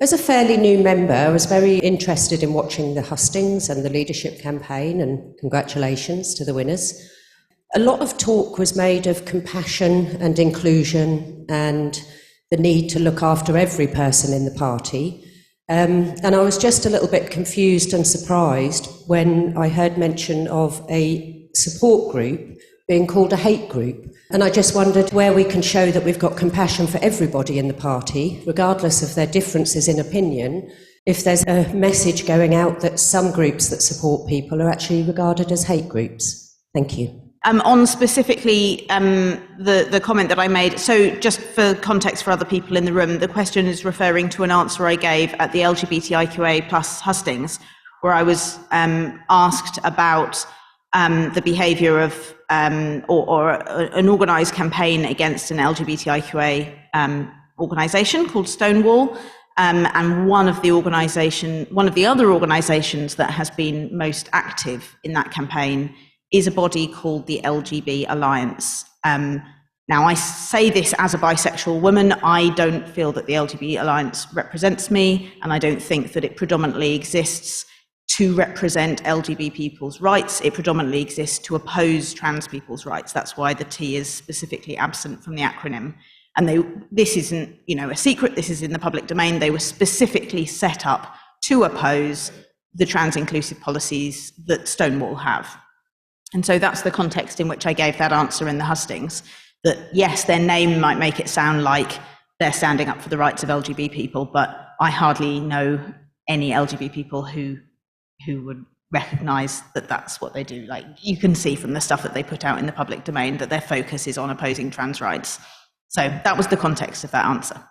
As a fairly new member, I was very interested in watching the hustings and the leadership campaign, and congratulations to the winners. A lot of talk was made of compassion and inclusion and the need to look after every person in the party. And I was just a little bit confused and surprised when I heard mention of a support group being called a hate group. And I just wondered where we can show that we've got compassion for everybody in the party, regardless of their differences in opinion, if there's a message going out that some groups that support people are actually regarded as hate groups. Thank you. On specifically the comment that I made, so just for context for other people in the room, the question is referring to an answer I gave at the LGBTIQA plus hustings, where I was asked about the behaviour of or an organised campaign against an LGBTIQA organisation called Stonewall, and one of the other organisations that has been most active in that campaign is a body called the LGB Alliance. Now, I say this as a bisexual woman. I don't feel that the LGB Alliance represents me, and I don't think that it predominantly exists to represent LGBT people's rights. It predominantly exists to oppose trans people's rights. That's why the T is specifically absent from the acronym. And this isn't, a secret. This is in the public domain. They were specifically set up to oppose the trans-inclusive policies that Stonewall have. And so that's the context in which I gave that answer in the hustings, that yes, their name might make it sound like they're standing up for the rights of LGBT people, but I hardly know any LGBT people who would recognise that that's what they do. Like, you can see from the stuff that they put out in the public domain that their focus is on opposing trans rights. So that was the context of that answer.